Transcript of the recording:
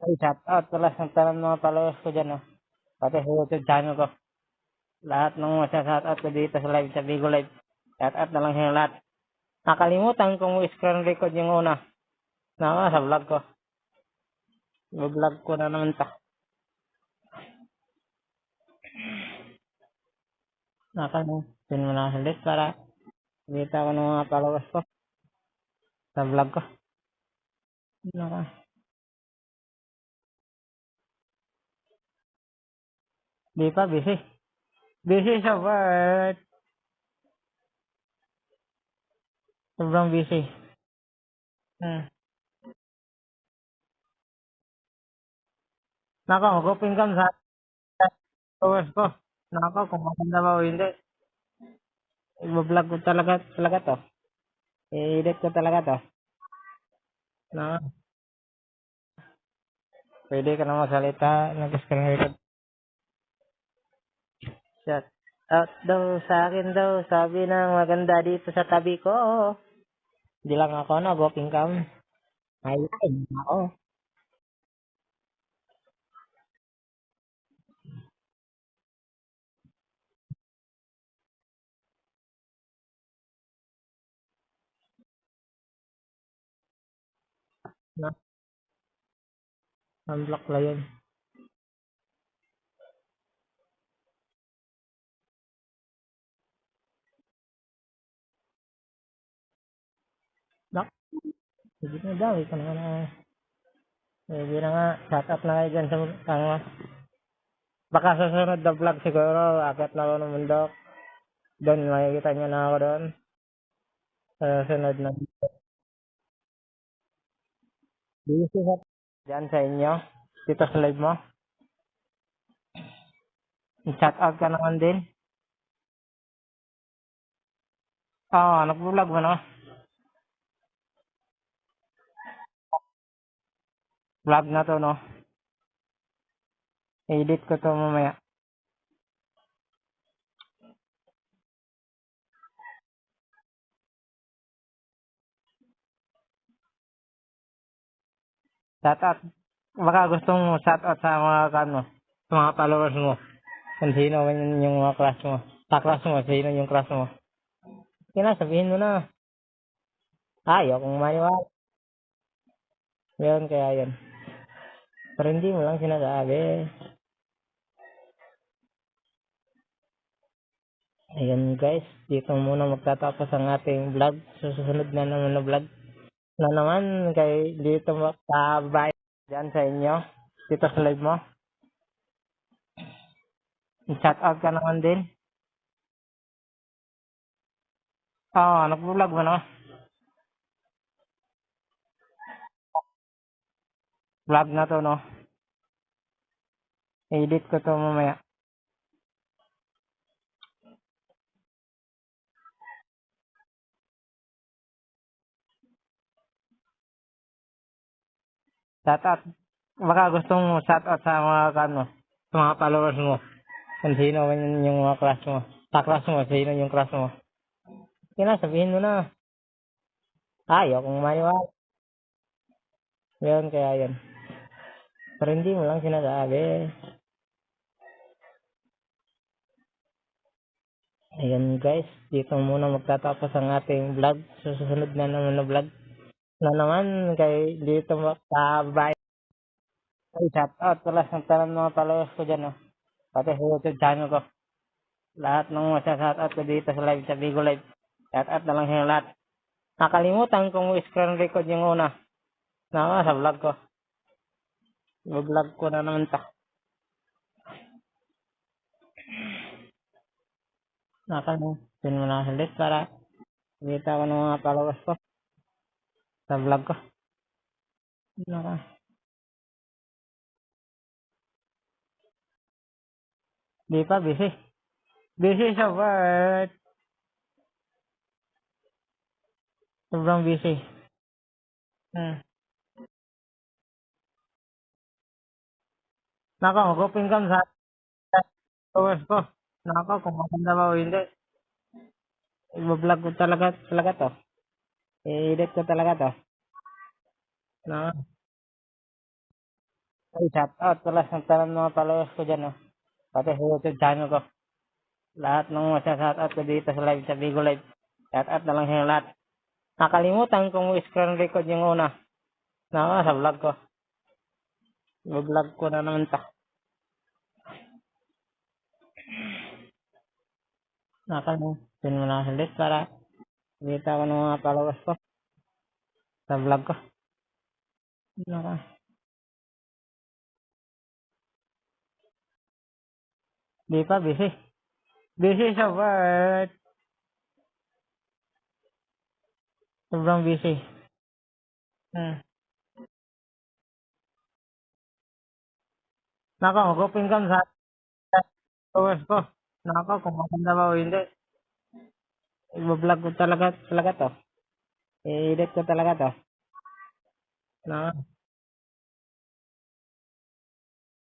Ay, shout out pala sa tanang mga followers ko dyan, oh. Pati sa YouTube channel ko. Lahat ng masya-shout out ko dito sa live, sa Bigo Live. Shout out na lang sa lahat. Nakalimutan kong screen record yung una. Sa vlog ko. Vlog ko na naman to. Nakalimutan mo na ulit para kita ko ng mga followers ko sa vlog ko. Naka. Di pa, busy. Busy sa work. Sobrang busy. Hmm. Mag-open cam sa followers ko. Kung maganda ba o hindi. I-vlog ko talaga to. I-edit ko talaga to. Na, pwede ka na magsalita. Nag-screen record. Shout out daw sa akin daw. Sabi ng maganda dito sa tabi ko. Hindi lang ako nag-open cam. May live ako. Na, unblock lang yun. Nak, sige na daw. Ito na nga. Sige na nga. Shout out na kayo dyan sa mga. Baka sa sunod na vlog siguro. Akit na ako ng bundok. Doon makikita nyo na ako doon. Sa sunod na. Busy ka dyan sa inyo. Dito sa live mo. Shout out ka naman din. Nag-vlog mo no? Vlog na to no? Edit ko to mamaya. Shout out. Baka gustong mo shout out sa mga sa mga followers mo. Kung sino man yung mga class mo. Sa class mo, sino yung class mo. Kaya sabihin mo na. Ayaw kung maniwala. Meron kaya yun. Pero hindi mo lang sinasabi. Ayun guys, dito muna magtatapos ang ating vlog. Susunod na naman na vlog. Na naman kay dito makabay dyan sa inyo. Dito sa live mo. I-shout out ka naman din. Nag-vlog mo no? Vlog na to no? Edit ko to mamaya. Shout out. Baka gustong mo shout out sa mga sa mga followers mo. Kung sino man yung mga class mo. Sa class mo, sino yung class mo. Kaya sabihin mo na. Ayaw kung maniwala. Meron kaya yun. Pero hindi mo lang sinasabi. Ayun guys, dito muna magtatapos ang ating vlog. Susunod na naman na vlog. Na naman kay dito makabay. Ay, shout out pala sa tanang mga followers ko dyan. Oh. Pati sa YouTube channel ko. Lahat ng masya-shout out ko dito sa live, sa Bigo Live. Shout out na lang sa lahat. Nakalimutan kong screen record yung una. Sa vlog ko. Vlog ko na naman to. Nakalimutan mo na ulit para kita ko ng mga followers ko sa vlog ko. Naka. Di pa, busy. Busy sa work. Sobrang busy. Hmm. Mag-open cam sa followers ko. Kung maganda ba o hindi. I-vlog ko talaga to. I-edit ko talaga to. Na, Ay, shout out pala sa tanang mga followers ko dyan, oh. Pati sa YouTube channel ko. Lahat ng mga shout out ko dito sa live, sa Bigo Live. Shout out na lang sa lahat. Nakalimutan kong screen record yung una. Sa vlog ko. Vlog ko na naman ta. Nakalimutan mo na ulit para kita ko ng mga followers ko sa vlog ko. Naka. Di pa, busy. Busy sa work. Sobrang busy. Hmm. Naka, mag-open cam sa followers ko. Naka, kung maganda ba o hindi. I-vlog ko talaga to. I-edit ko talaga to. Naka.